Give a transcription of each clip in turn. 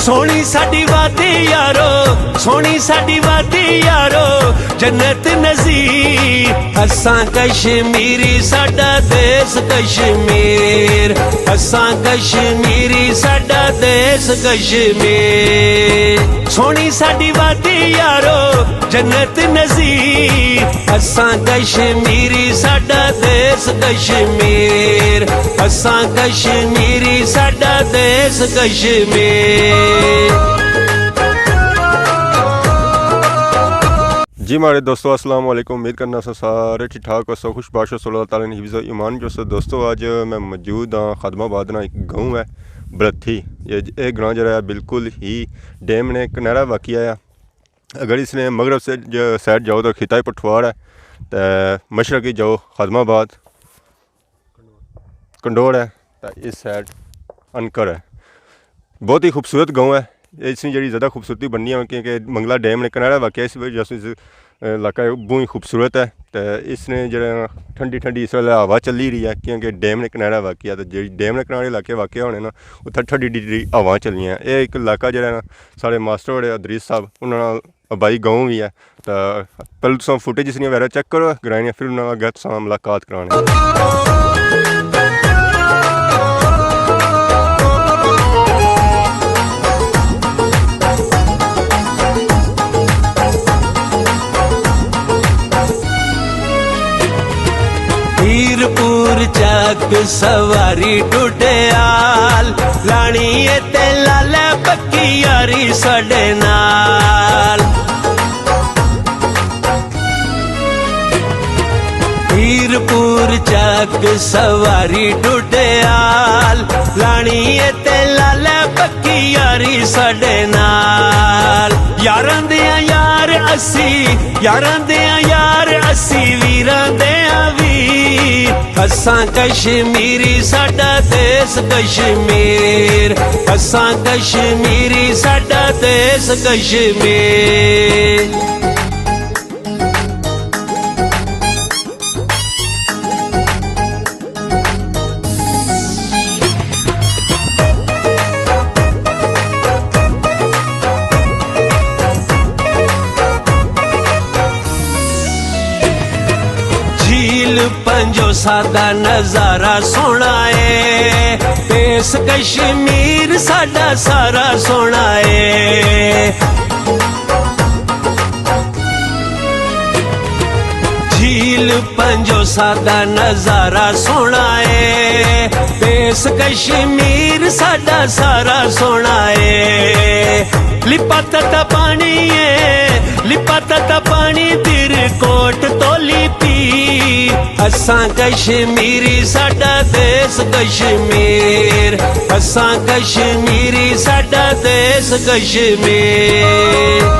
सोहनी साडी वादी यारो, सोहनी साडी वादी यारो, जन्नत नज़ीर। असां कश्मीरी साडा देश कश्मीर, असां कश्मीरी साडा देश कश्मीर। सोहनी साडी वादी यारो, जन्नत नज़ीर। असां कश्मीरी साडा देश कश्मीर, असां कश्मीरी साडा देश कश्मीर। जी हमारे दोस्तों अस्सलाम वालेकुम। उम्मीद करना सारे ठीक ठाक हो, खुशबाश हो, अल्लाह ताला ने हिफ्ज़ ईमान जो। दोस्तों आज मैं मौजूद हाँ खादमाबाद ना एक गाँव है बरथी। ये ग्रां जो है बिल्कुल ही डैम ने किनारा वाक़िया है। अगर इसने मगरब से जो साइड जाओ तो खिताई पठवार है, तो मशरक़ी जाओ खादमाबाद कंडोर है, तो इस साइड अनकर है। बहुत ही खूबसूरत गाँव है। इसमें जी ज़्यादा खूबसूरती बननी है क्योंकि मंगला डैम ने किनारा वाक़ इस वजह से इलाका बहुत ही खूबसूरत है। तो इसने जो ठंडी ठंडी इस वेले हवा चली रही है क्योंकि डैम ने किनारा वाक़ है। तो जी डैम ने किनारे इलाके वाक़ होने ना उत्थे ठंडी ठंडी हवा चलियाँ। ये एक इलाका जो ना साढ़े मास्टर बड़े अदरीस साहब उन्होंने आबाई गाँव भी है। तो पहले तुम फुटेज इसलिए वगैरह चेक करो ग्राइनियाँ, फिर उन्होंने अगर तुम मुलाकात कराने। हीरपुर चक सवारी टुटियाल, लाणी ते लाले पक्की यारी साडे नाल। हीरपुर चक सवारी टुटियाल, लाणी ते लाले पक्की यारी साडे नाल। यारां दियां यार असी, यारां दियां यार असी, वीरां दियां वीर। असां कश्मीरी साडा देश कश्मीर, असां कश्मीरी साडा देश कश्मीर। पंजो सादा नजारा सोना है, देश कश्मीर साडा सारा सोना है। झील पंजो सादा नजारा सोना है, देश कश्मीर साडा सारा सोना है। लिपा तता पानी है, लिपा तता पानी तिर कोट तोली पी। असां कश्मीरी साडा देश कश्मीर, असां कश्मीरी साडा देश कश्मीर।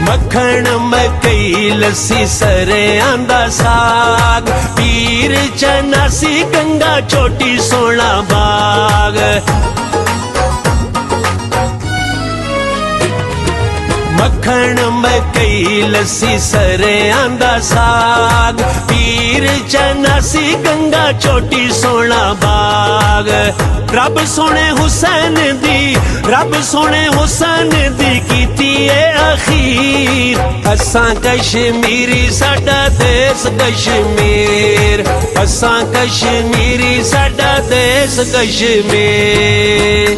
मक्खण मकई लस्सी सरे आंदा साग, पीर चनासी गंगा चोटी सोना बाग। मक्खण मकई लस्सी सरे आंदा साग, पीर चनासी गंगा चोटी सोना बाग। रब सोने हुसैन दी, रब सोने हुसैन दी कीती है अखीर। असां कश्मीरी साडा देश कश्मीर, असां कश्मीरी साडा देश कश्मीर।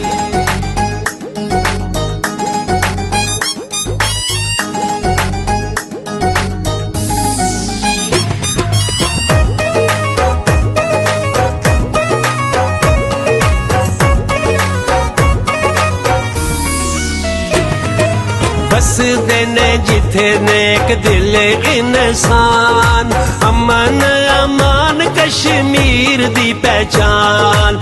बसदे ने जिथे नेक दिल इंसान, अमन अमान कश्मीर दी पहचान।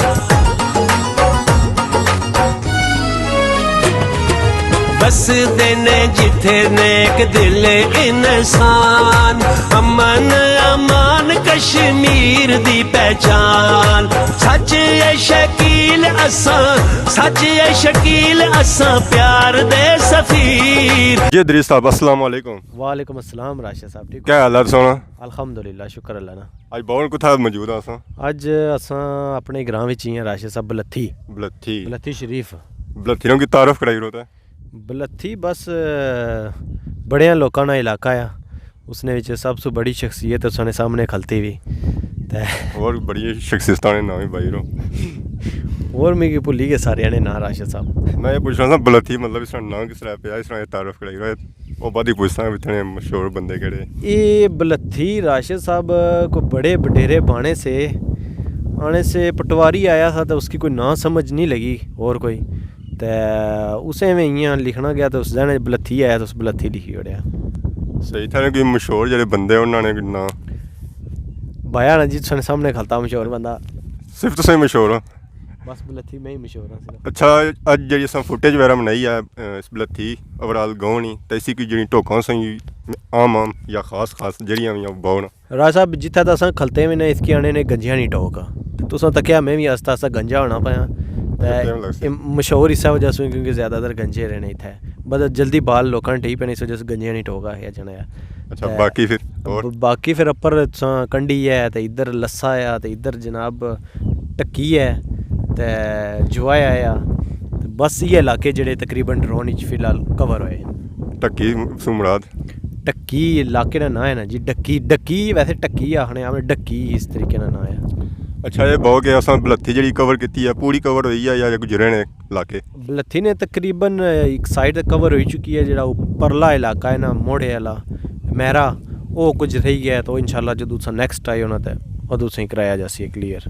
बसदे ने जिथे नेक दिल इंसान, अमन अमान कश्मीर दी पहचान। सच है शकील वकील असां सच ए शकील असां प्यार दे सफीर। जी दरीस साहब अस्सलाम वालेकुम। वालेकुम अस्सलाम राशिद साहब ठीक क्या हाल है सोना? अल्हम्दुलिल्लाह शुक्र अल्लाह ना। आज बहुत कुछ मौजूद हाँ अज असां अपने ग्रां विच ही हैं राशिद साहब बलत्थी बलत्थी शरीफ। बलत्थी की तारफ कराई रहा है। बलत्थी बस बड़े लोगों का इलाका आ, उसने विच सब तो बड़ी शख्सियत उसने सामने खलती भी ते और बड़ी शख्सियत ने नाम ही बाई रो और मिगी भुल्ली गए सारे ने ना राशिद साहब। मैं ये पूछ रहा था बलत्थी मतलब इसका नाम किस तरह पे इस तरह तारफ कराई रहा है वो बाद ही पूछता हूँ इतने मशहूर बंदे केड़े। ये बलत्थी राशिद साहब को बड़े बडेरे बाणे से आने से पटवारी आया था तो उसकी कोई ना समझ नहीं लगी और कोई तो उसे में इयां लिखना गया तो उस दिन बलत्थी आया तो उस बलत्थी लिखी ओड़िया। सही था कोई मशहूर जेह्ड़े बंदे उन्होंने ना भाया ना जी सामने सामने खलता मशहूर बंदा सिर्फ तुसें मशहूर हो बस बलत्थी में ही मशहूर हाँ। अच्छा अज जी अस फुटेज वगैरह बनाई है इस बलत्थी ओवरऑल गाँव नहीं तो इसी की जी ढोकां सही आम या खास जड़ियां भी बाउन राज साहब जित्थे तो अस खलते में ने इसकी आने ने गंजिया नहीं टोक तुसा तकिया मैं भी आस्ता आस्ता गंजा होना पाया मशहूर इस वजह से क्योंकि ज़्यादातर गंजे रहने इत्थे बस जल्दी बाल लोगों ने ठीक पैने इस वजह से गंजिया नहीं टोका है जनाया। अच्छा बाकी फिर और बाकी फिर अपर कंडी है तो इधर लस्सा है तो इधर जनाब टक्की है तो जुआया आ बस ये इलाके जेह्ड़े तकरीबन ड्रोन फिलहाल कवर होए। टक्की सुमराद टक्की इलाके का नाम है ना जी डक्की वैसे टक्की आखने हमें डक्की इस तरीके का नाम है। अच्छा ये बहुत के असां बलत्थी जी कवर की है पूरी कवर हुई है या गुजरे ने इलाके? बलत्थी ने तकरीबन एक साइड कवर हो चुकी है जो परला इलाका है ना मोड़े वाला मेरा वो कुछ रही गया तो इंशाल्लाह जो दूसरा नेक्स्ट आए होना तो उदू से कराया जा सी क्लियर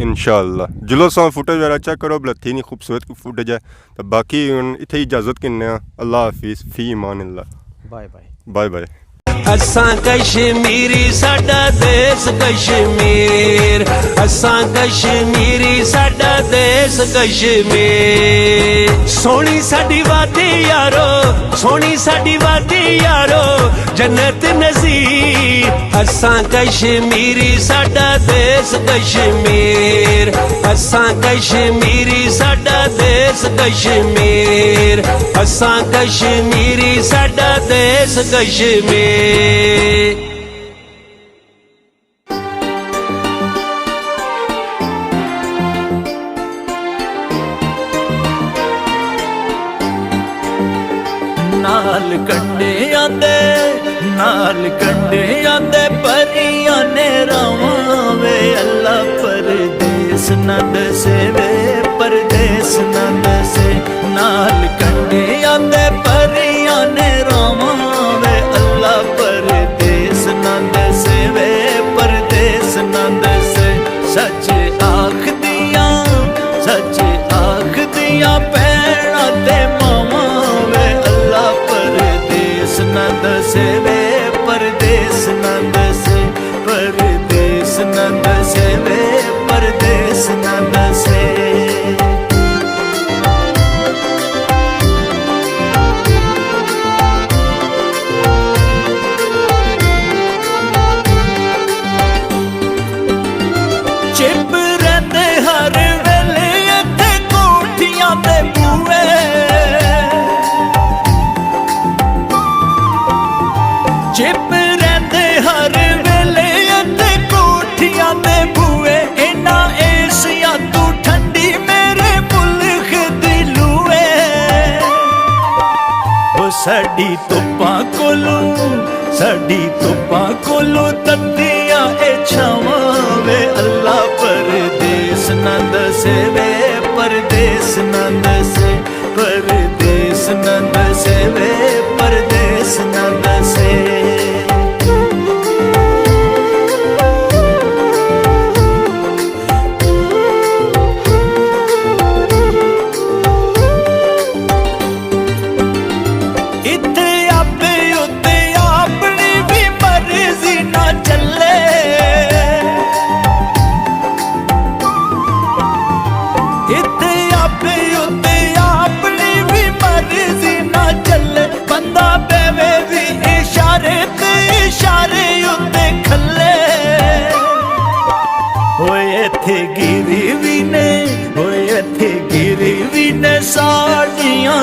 इंशाल्लाह। जुलो सा फुटेज वगैरह चेक करो बलत्थी नहीं खूबसूरत फुटेज है तो बाकी इतने इजाज़त किन्ने अल्लाह हाफिज़ फी ईमान अल्लाह बाय बाय बाय बाय। असां कश्मीरी साडा देश कश्मीर असां कश्मीरी साडा देश कश्मीर सोनी साडी वादी यारो सोनी साडी वादी यारो जन्नत नज़ीर असां कश्मीरी साडा देश कश्मीर असां कश्मीरी साडा देश कश्मीर असां कश्मीरी साडा देश कश्मीर। नाल कंडे आंदे परियां ने रावां वे अल्लाह परदेस न दसे वे परदेस न दसे नाल कंडे आंदे परियां ने रावां वे अल्लाह परदेस न दसे वे परदेस न दसे सच आख दियां पैणा ते मावां वे अल्लाह परदेस न दसे वे परदेस न दसे परदेस न दसे वे परदेस न दसे। चिप रहंदे हर वेले इत्थे कोठियां ते बूए चिप रहंदे हर वेले इत्थे कोठियां ते बूए इना एसिया तू ठंडी मेरे मुल्क दी लूए ओ साडी तुप्पां कोलों तत्तियां ए छावां वे अल्लाह परदेस न दसे वे परदेस न दसे परदेस न दसे वे परदेस न दसे। इत्थे आपे उत्ते अपनी भी मर्जी ना चले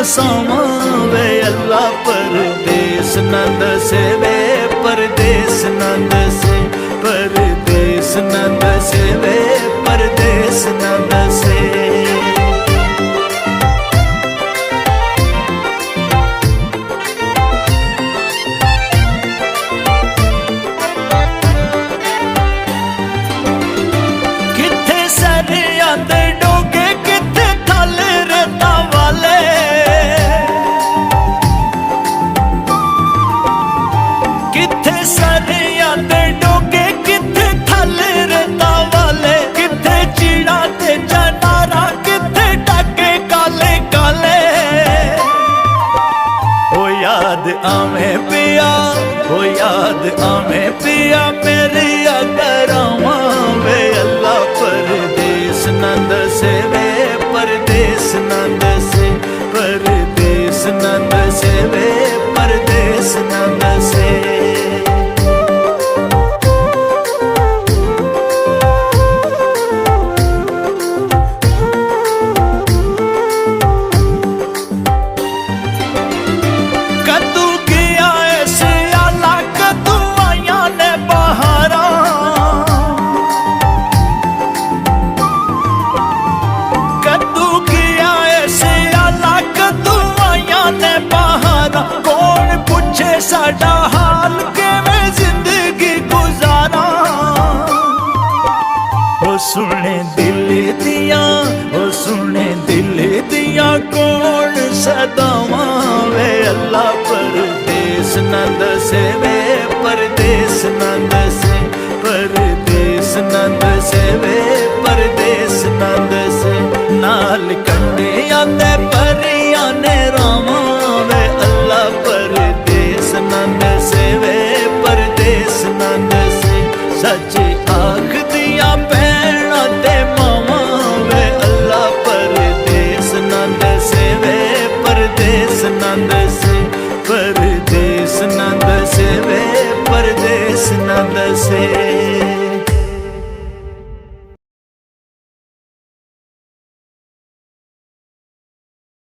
दसावा वे अल्लाह परदेस न दसे वे परदेस न दसे परदेस न दसे वे परदेस न दसे आवे पिया हो याद आवे पिया मेरी अगरावा वे अल्लाह परदेस न दसे वे परदेस न दसे परदेस न दसे वे परदेस न दसे साडा हाल किवें जिंदगी गुजारा ओ सुने दिल दिया ओ सुने दिल दिया कौन सदावा वे अल्लाह परदेस न दसे वे परदेस न दसे परदेस न दसे वे परदेस न दसे नाल कंडे आंदे परियां ने रावा वे अल्लाह परदेस नंद से वे परदेस नंद से सच्ची आख दिया भैणा ते मावा वे अल्लाह परदेस नंद से वे परदेस नंद से परदेस नंद से वे परदेस नंद से